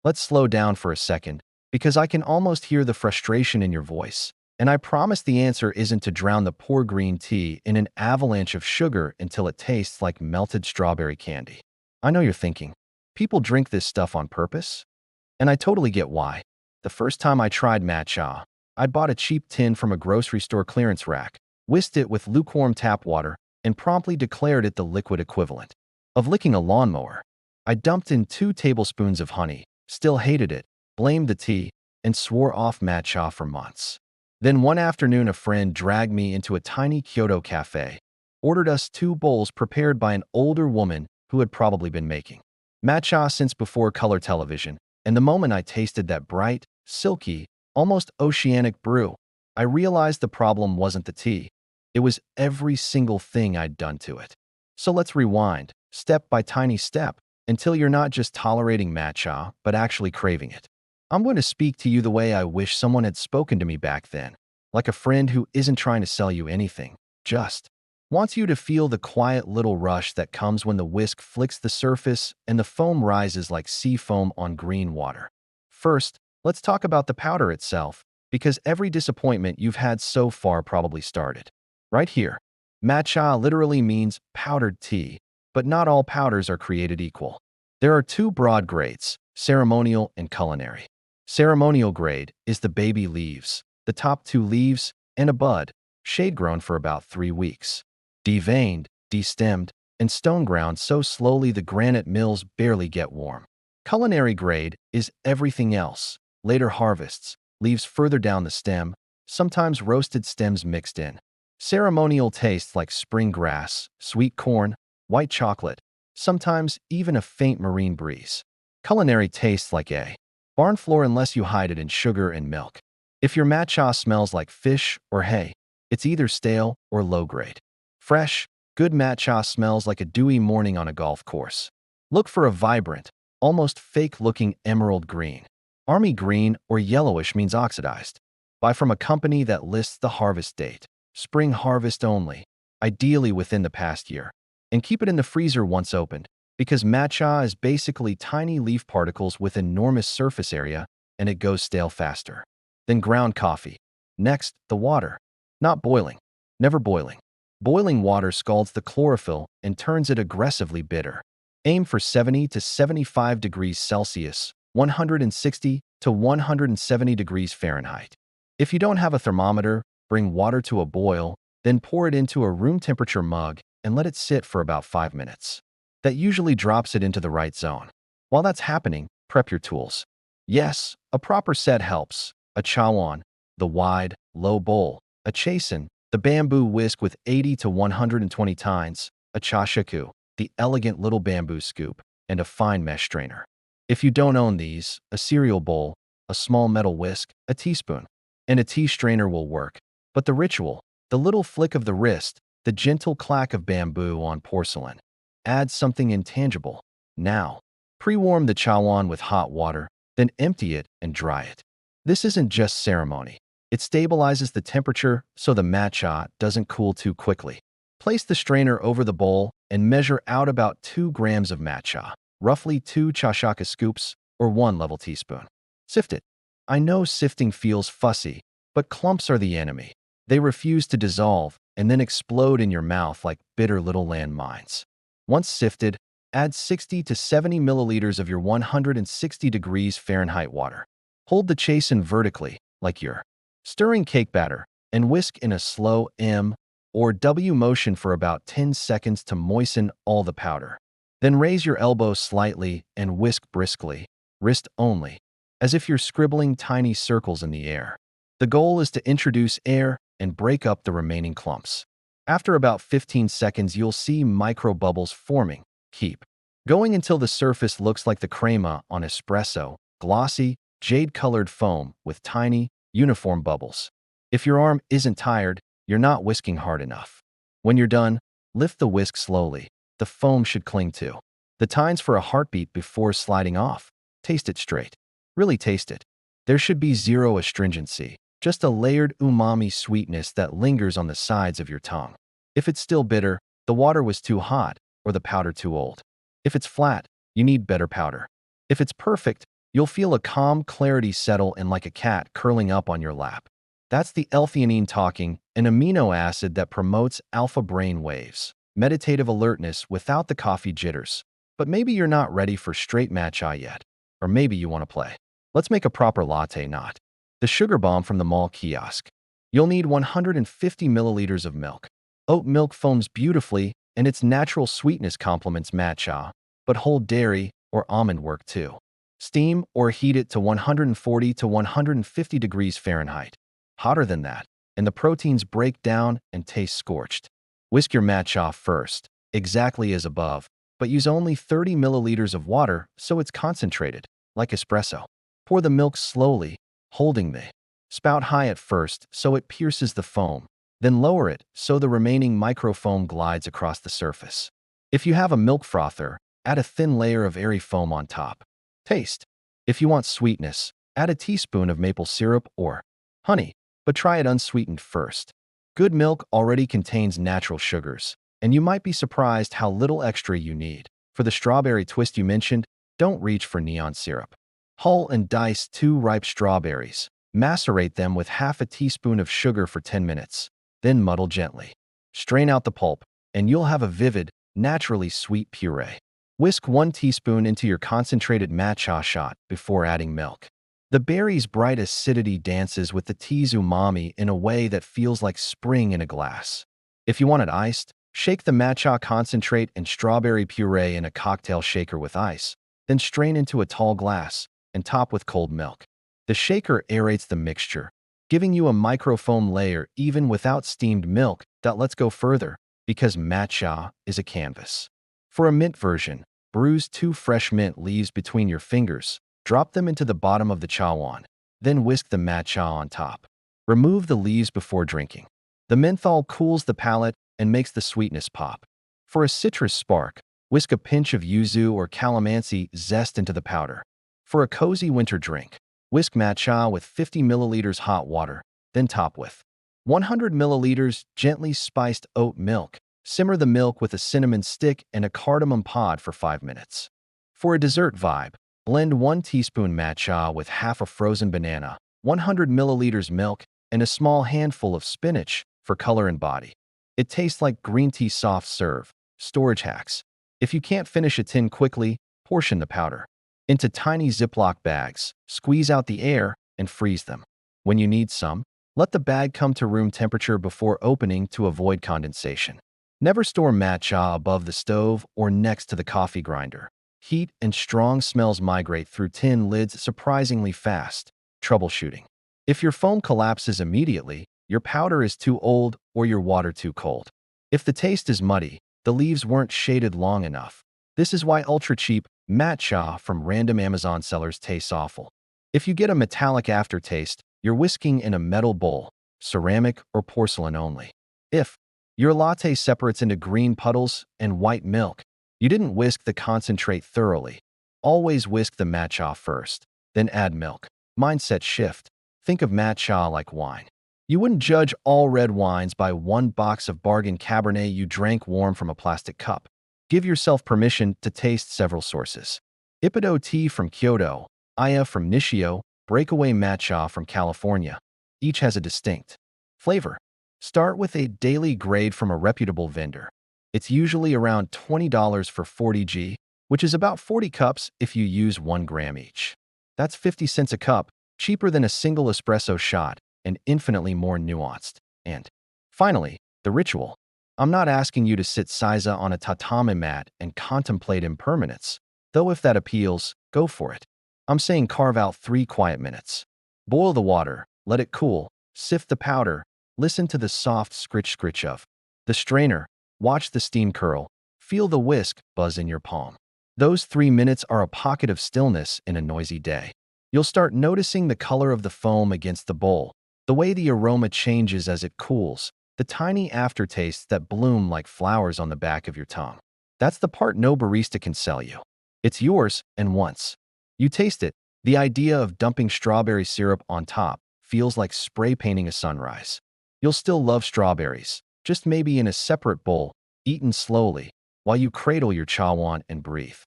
let's slow down for a second, because I can almost hear the frustration in your voice. And I promise the answer isn't to drown the poor green tea in an avalanche of sugar until it tastes like melted strawberry candy. I know you're thinking, people drink this stuff on purpose? And I totally get why. The first time I tried matcha, I bought a cheap tin from a grocery store clearance rack, whisked it with lukewarm tap water, and promptly declared it the liquid equivalent of licking a lawnmower. I dumped in 2 tablespoons of honey, still hated it, blamed the tea, and swore off matcha for months. Then one afternoon a friend dragged me into a tiny Kyoto cafe, ordered us 2 bowls prepared by an older woman who had probably been making matcha since before color television, and the moment I tasted that bright, silky, almost oceanic brew, I realized the problem wasn't the tea. It was every single thing I'd done to it. So let's rewind, step by tiny step, until you're not just tolerating matcha, but actually craving it. I'm going to speak to you the way I wish someone had spoken to me back then, like a friend who isn't trying to sell you anything, just wants you to feel the quiet little rush that comes when the whisk flicks the surface and the foam rises like sea foam on green water. First, let's talk about the powder itself, because every disappointment you've had so far probably started right here. Matcha literally means powdered tea, but not all powders are created equal. There are 2 broad grades, ceremonial and culinary. Ceremonial grade is the baby leaves, the top 2 leaves, and a bud, shade grown for about 3 weeks. Deveined, destemmed, and stone ground so slowly the granite mills barely get warm. Culinary grade is everything else, later harvests, leaves further down the stem, sometimes roasted stems mixed in. Ceremonial tastes like spring grass, sweet corn, white chocolate, sometimes even a faint marine breeze. Culinary tastes like a barn floor unless you hide it in sugar and milk. If your matcha smells like fish or hay, it's either stale or low grade. Fresh, good matcha smells like a dewy morning on a golf course. Look for a vibrant, almost fake-looking emerald green. Army green or yellowish means oxidized. Buy from a company that lists the harvest date, spring harvest only, ideally within the past year. And keep it in the freezer once opened, because matcha is basically tiny leaf particles with enormous surface area, and it goes stale faster. Then ground coffee. Next, the water. Not boiling. Never boiling. Boiling water scalds the chlorophyll and turns it aggressively bitter. Aim for 70 to 75 degrees Celsius, 160 to 170 degrees Fahrenheit. If you don't have a thermometer, bring water to a boil, then pour it into a room temperature mug and let it sit for about 5 minutes. That usually drops it into the right zone. While that's happening, prep your tools. Yes, a proper set helps. A chawan, the wide, low bowl. A chasen, the bamboo whisk with 80 to 120 tines. A chashaku, the elegant little bamboo scoop. And a fine mesh strainer. If you don't own these, a cereal bowl, a small metal whisk, a teaspoon, and a tea strainer will work. But the ritual, the little flick of the wrist, the gentle clack of bamboo on porcelain, adds something intangible. Now, pre-warm the chawan with hot water, then empty it and dry it. This isn't just ceremony. It stabilizes the temperature so the matcha doesn't cool too quickly. Place the strainer over the bowl and measure out about 2 grams of matcha, roughly 2 chashaka scoops or 1 level teaspoon. Sift it. I know sifting feels fussy, but clumps are the enemy. They refuse to dissolve and then explode in your mouth like bitter little landmines. Once sifted, add 60 to 70 milliliters of your 160 degrees Fahrenheit water. Hold the chasen vertically, like you're stirring cake batter, and whisk in a slow M or W motion for about 10 seconds to moisten all the powder. Then raise your elbow slightly and whisk briskly, wrist only, as if you're scribbling tiny circles in the air. The goal is to introduce air and break up the remaining clumps. After about 15 seconds, you'll see micro bubbles forming. Keep going until the surface looks like the crema on espresso, glossy, jade-colored foam with tiny, uniform bubbles. If your arm isn't tired, you're not whisking hard enough. When you're done, lift the whisk slowly. The foam should cling to the tines for a heartbeat before sliding off. Taste it straight. Really taste it. There should be zero astringency, just a layered umami sweetness that lingers on the sides of your tongue. If it's still bitter, the water was too hot or the powder too old. If it's flat, you need better powder. If it's perfect, You'll feel a calm clarity settle in like a cat curling up on your lap. That's the L-theanine talking, an amino acid that promotes alpha brain waves, meditative alertness without the coffee jitters. But maybe you're not ready for straight matcha yet. Or maybe you want to play. Let's make a proper latte knot. The sugar bomb from the mall kiosk. You'll need 150 milliliters of milk. Oat milk foams beautifully, and its natural sweetness complements matcha, but whole dairy or almond work too. Steam or heat it to 140 to 150 degrees Fahrenheit. Hotter than that, and the proteins break down and taste scorched. Whisk your matcha first, exactly as above, but use only 30 milliliters of water so it's concentrated, like espresso. Pour the milk slowly, holding the spout high at first so it pierces the foam, then lower it so the remaining microfoam glides across the surface. If you have a milk frother, add a thin layer of airy foam on top. Taste. If you want sweetness, add a teaspoon of maple syrup or honey, but try it unsweetened first. Good milk already contains natural sugars, and you might be surprised how little extra you need. For the strawberry twist you mentioned, don't reach for neon syrup. Hull and dice 2 ripe strawberries. Macerate them with half a teaspoon of sugar for 10 minutes. Then muddle gently. Strain out the pulp, and you'll have a vivid, naturally sweet puree. Whisk 1 teaspoon into your concentrated matcha shot before adding milk. The berry's bright acidity dances with the tea's umami in a way that feels like spring in a glass. If you want it iced, shake the matcha concentrate and strawberry puree in a cocktail shaker with ice, then strain into a tall glass and top with cold milk. The shaker aerates the mixture, giving you a microfoam layer even without steamed milk. Let's go further, because matcha is a canvas. For a mint version, bruise 2 fresh mint leaves between your fingers, drop them into the bottom of the chawan, then whisk the matcha on top. Remove the leaves before drinking. The menthol cools the palate and makes the sweetness pop. For a citrus spark, whisk a pinch of yuzu or calamansi zest into the powder. For a cozy winter drink, whisk matcha with 50 milliliters hot water, then top with 100 milliliters gently spiced oat milk. Simmer the milk with a cinnamon stick and a cardamom pod for 5 minutes. For a dessert vibe, blend 1 teaspoon matcha with half a frozen banana, 100 milliliters milk, and a small handful of spinach for color and body. It tastes like green tea soft serve. Storage hacks. If you can't finish a tin quickly, portion the powder into tiny Ziploc bags, squeeze out the air, and freeze them. When you need some, let the bag come to room temperature before opening to avoid condensation. Never store matcha above the stove or next to the coffee grinder. Heat and strong smells migrate through tin lids surprisingly fast. Troubleshooting. If your foam collapses immediately, your powder is too old or your water too cold. If the taste is muddy, the leaves weren't shaded long enough. This is why ultra-cheap matcha from random Amazon sellers tastes awful. If you get a metallic aftertaste, you're whisking in a metal bowl, ceramic or porcelain only. If your latte separates into green puddles and white milk, you didn't whisk the concentrate thoroughly. Always whisk the matcha first, then add milk. Mindset shift. Think of matcha like wine. You wouldn't judge all red wines by 1 box of bargain Cabernet you drank warm from a plastic cup. Give yourself permission to taste several sources. Ippudo tea from Kyoto, Aya from Nishio, Breakaway matcha from California. Each has a distinct flavor. Start with a daily grade from a reputable vendor. It's usually around $20 for 40 g, which is about 40 cups if you use 1 gram each. That's 50 cents a cup, cheaper than a single espresso shot, and infinitely more nuanced. And finally, the ritual. I'm not asking you to sit seiza on a tatami mat and contemplate impermanence, though if that appeals, go for it. I'm saying carve out 3 quiet minutes. Boil the water, let it cool, sift the powder, listen to the soft scritch of the strainer, watch the steam curl, feel the whisk buzz in your palm. Those 3 minutes are a pocket of stillness in a noisy day. You'll start noticing the color of the foam against the bowl, the way the aroma changes as it cools, the tiny aftertastes that bloom like flowers on the back of your tongue. That's the part no barista can sell you. It's yours, and once you taste it, the idea of dumping strawberry syrup on top feels like spray painting a sunrise. You'll still love strawberries, just maybe in a separate bowl, eaten slowly, while you cradle your chawan and breathe.